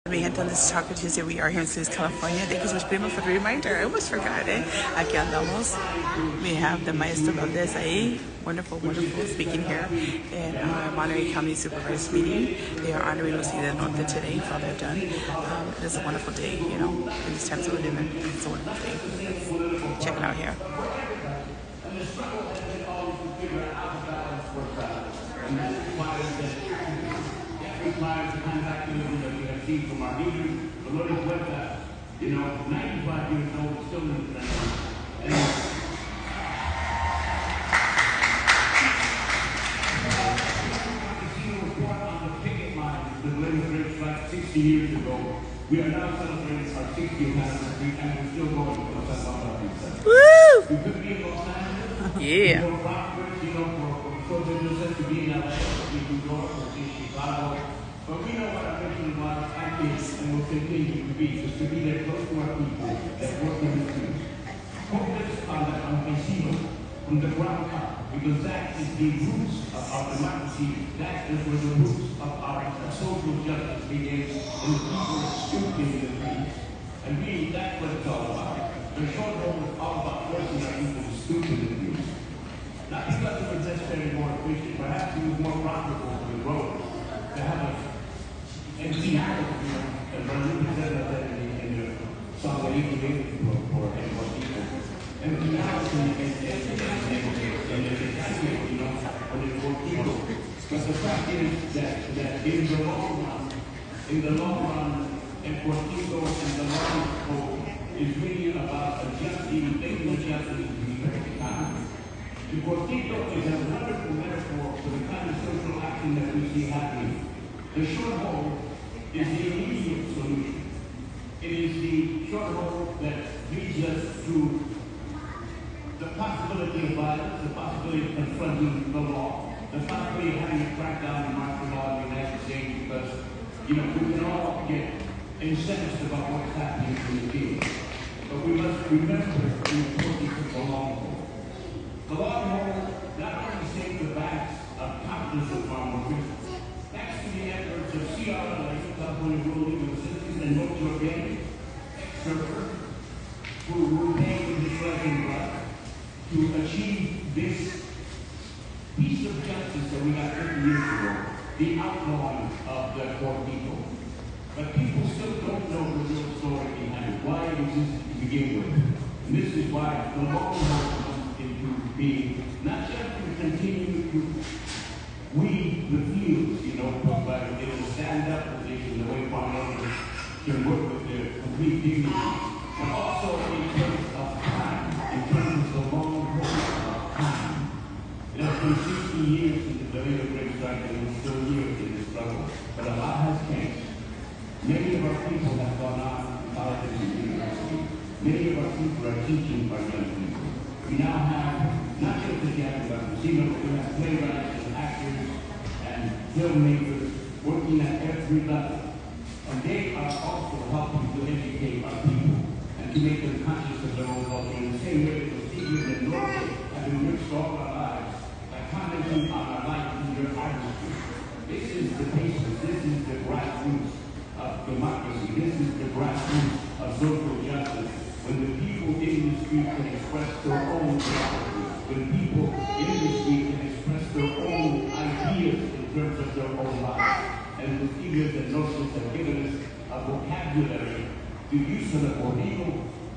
Mi gente, this is Taco Tuesday. We are here in South California. Thank you so much, Primo, for the reminder. I almost forgot it. Aquí andamos. We have the Maestro Valdez ahí. Wonderful, wonderful speaking here in our Monterey County Supervisors meeting. They are honoring Los del Norte today for all they've done. It is a wonderful day, you know, in these times that we live in. It's a wonderful day. Check it out here. From our leaders, Dolores Huerta, 95 years old, still in the country. And was born on the picket line with Lenny Bridge like 60 years ago. We are now celebrating our 60th anniversary, and we're still going for the San Woo! We could be in Los Angeles. Yeah. For Rockford, for social business to be in LA, or New York, or in Chicago. But we know what our mission was and is and will continue to be, is to be there close to our people that work in the streets. Focus on the campesino, from the ground up, because that is the roots of our democracy. That is where the roots of our social justice begins, and the people stoop in the streets. And really, that's what it's all about. The short role is all about forcing our people to stoop in the streets. Not because it was necessarily more efficient, perhaps it was more profitable for the growers to have a and Seattle, and when we said that in the song that he created for everyone people. And Seattle and the country, when it's for people. But the fact is that in the long run, and for people and the long haul is really about adjusting, making adjustments to the very time. And Portito is a wonderful metaphor for the kind of social action that we see happening. The short haul is the immediate solution. It is the short haul that leads us to the possibility of violence, the possibility of confronting the law, the possibility of having a crackdown on martial law in the United States because, we can all get incensed about what's happening in the field. But we must remember the importance of the long haul. The long haul not only saves the backs of countless of farm workers, thanks to the efforts of CRLA, California Rural Legal Assistance, and North Jordan, ex-surfer, who came with his life and blood to achieve this piece of justice that we got 50 years ago, the outlawing of the poor people. But people still don't know the real story behind it, why it existed to begin with. And this is why the long haul comes into being, not just to continue to weed the fields, but in a stand-up position, the way farmers can work with their complete dignity, but also in terms of time, in terms of the long haul of time. It has been 60 years since the labor break strike, and we're still here in this struggle. But a lot has changed. Many of our people have gone on to colleges and universities. Many of our people are teaching our young people. We now have not just the Japanese casino, but we have playwrights and actors and filmmakers working at every level. And they are also helping to educate our people and to make them conscious of their own culture in the same way that the Stevens and Norway have been enriched all our lives by commenting on our life through their artistry. This is the basis, this is the grassroots of democracy, this is the grassroots of social justice. When the people in the street can express their own reality, when people in the street can express their own ideas in terms of their own lives. And the Stevens and Norway have given us a vocabulary to use of the corrido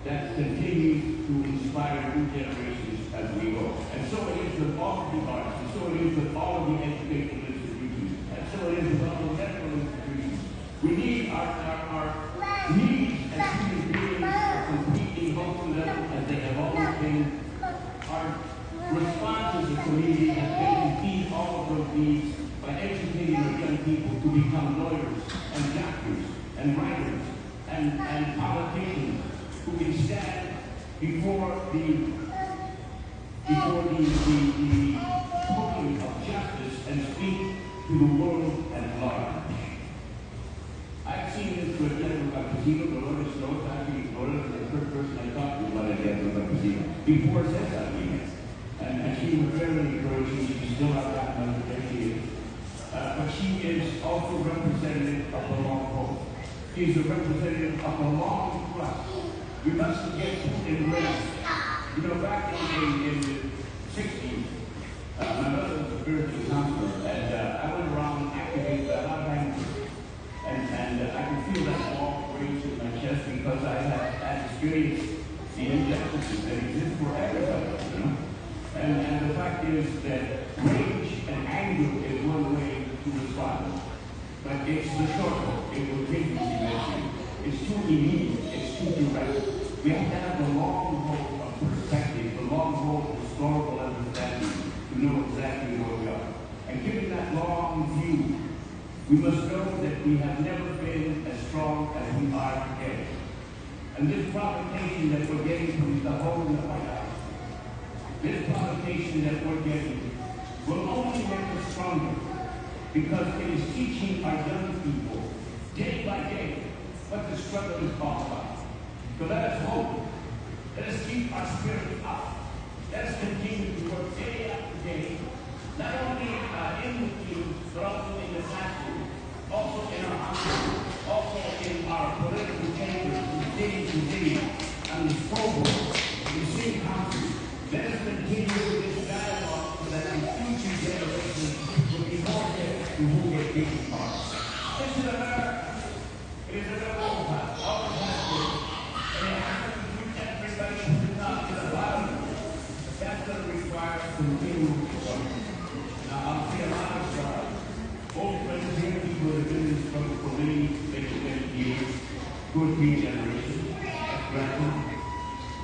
that continues to inspire new generations as we go. And so it is with all of the arts, and so it is with all of the educational institutions, and so it is with all the medical institutions. We need our needs as human beings are completely multi-level as they have always been. Our response as a community has been to feed all of those needs by educating our young people to become lawyers and doctors and writers and politicians who can stand before the podium of justice and speak to the world at large. I've seen this with General Campesino, Dolores knows, actually Dolores is the first person I talked to about General Campesino before Cesar came. And she was very encouraging. She's still out there, there she is. But she is also representative of the long haul. He's a representative of a long trust. We must get in race. You know, back in the 60s, my mother was a spiritual counselor, and I went around activating a lot of language. And I could feel that wall raised in my chest because I had experienced the injustices that exist for everybody, you know? And the fact is that rage and anger is one way to respond. But it's the short one. It will take you eventually. It's too immediate. It's too direct. We have to have the long haul of perspective, the long haul of historical understanding to know exactly where we are. And given that long view, we must know that we have never been as strong as we are today. And this provocation that we're getting from the whole in the White House, this provocation that we're getting will only make us stronger because it is teaching our young people day by day what the struggle is all about. So let us hope. Let us keep our spirits up. Let us continue to work day after day, not only in the field, but also in the classroom, also in our houses, also in our political chambers, from city to city, and the school board, the city council. Let us continue this dialogue so that the future generations will be more fit to who get taken part. This is America. It is a little time. Always has been. And it has to treat everybody who's not to the bottom. That's going to require continual work. Now, I'll see a lot of old friends here, people that have been in this struggle for many years, 2 or 3 generations. That's granted.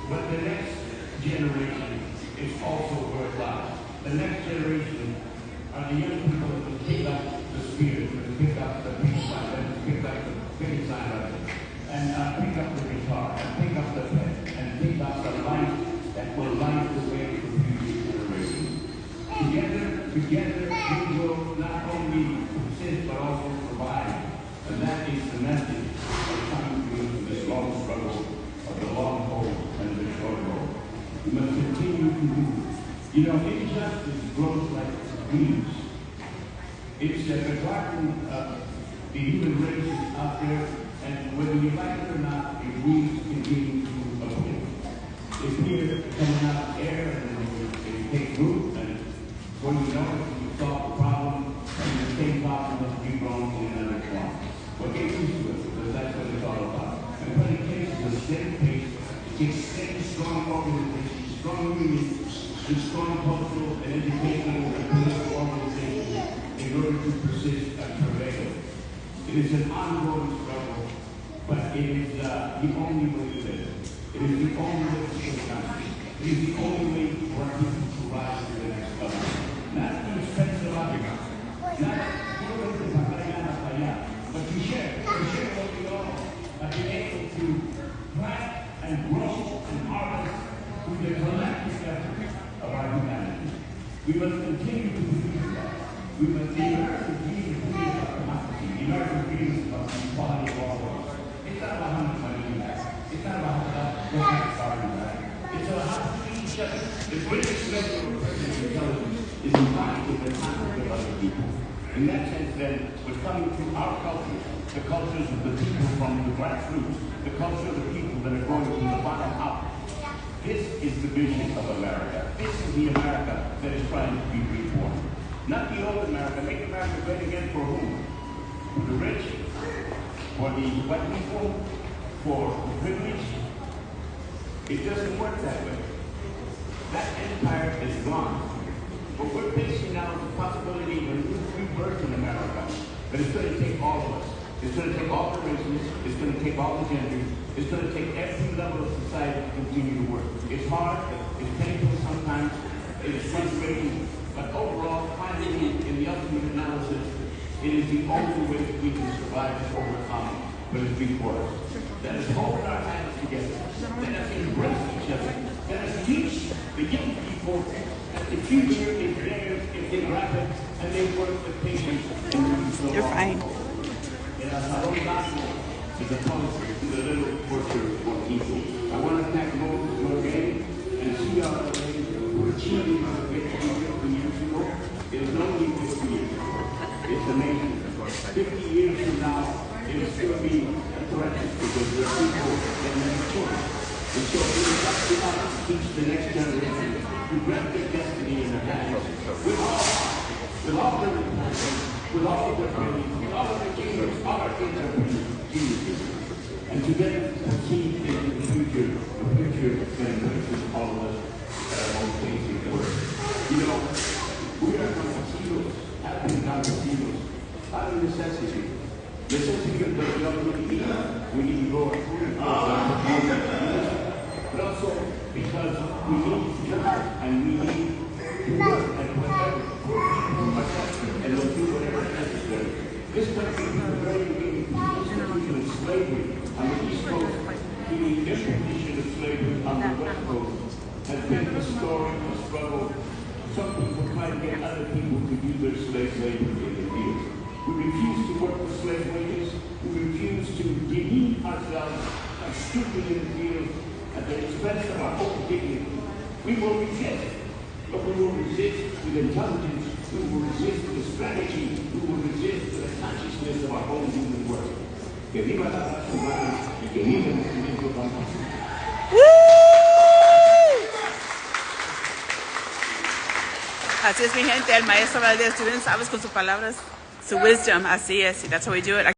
But the next generation is also worthwhile. The next generation are the young people that will pick up the spirit, that will pick up the peace sign, that will pick up the big sign of it, and pick up the guitar, and pick up the pen, and pick up the light that will light the way for future generations. Together, we will not only persist, but also provide. And that is the message of coming through this long struggle of the long haul and the short haul. We must continue to do. You know, injustice grows like weeds. It's the garden of the human race is out there, and whether you like it or not, the weeds continue to appear. It's here coming out of air, and it takes root, and when you know it, you solve the problem, and the same problem must be grown in another form. Well, get used to it, because that's what it's all about. And when it takes a steady pace, it takes steady, strong organization, strong unions, and strong cultural and educational and political organizations in order to persist and prevail. It is an ongoing struggle, but it is the only way to live. It is the only way to the country. It is the only way for our people to rise to the next level. Not to expense the life, not but to share what we all have been able to plant and grow and harvest through the collective effort of our humanity. We must continue to believe that. We must the American dream is really about democracy. The American dream is about the equality of all of us. It's not about how much money we have. It's not about what kind of car we have. It's about how to treat each other. The greatest measure of personal intelligence is embodied in the conduct of other people. In that sense, then, we're coming to our cultures, the cultures of the people from the grassroots, the culture of the people that are going from the bottom up. This is the vision of America. This is the America that is trying to be reborn. Not the old America. Make America great again for whom? For the rich? For the white people? For the privileged? It doesn't work that way. That empire is gone. What we're facing now is the possibility of a new rebirth in America. But it's going to take all of us. It's going to take all the races. It's going to take all the genders. It's going to take every level of society to continue to work. It's hard. It's painful sometimes. It's frustrating. But overall, finally, in the ultimate analysis, it is the only way that we can survive and overcome what is before us. Let us hold our hands together. Let us embrace each other. Let us teach the young people that the future is theirs if they grab it and they work with patience. You're fine. Is a poster to the little portrait for people. I want to thank Moses Morgan and see all the ladies who achieved this victory 50 years ago. It was only 50 years ago. It's amazing. 50 years from now, it will still be because there are people that need choice. And so it is up to us to teach the next generation to grab their destiny in their hands with all their resources, with all of their feelings, with all of their genius, all our geniuses, and to then see into the future generations, all of us that are most facing the world. You know, we are campesinos, have been campesinos, out of necessity. Necessity of the young people, we need to grow our food, but also because we need food and we need to work and whatever, and we'll do whatever is necessary. This country is a very big institution of slavery on the East Coast. The imposition of slavery on the West Coast has been a story, a struggle. Some people try to get other people to do their slave labor in the fields. We refuse to work for slave wages. We refuse to demean ourselves by stooping in the fields at the expense of our own dignity. We will resist, but we will resist with intelligence. We will resist with strategy. We will resist with the consciousness of our own human worth. Que viva la raza humana y que viva el movimiento campesino. Así es, mi gente, el maestro Valdez, tú bien sabes con sus palabras, su wisdom, así es, y that's how we do it.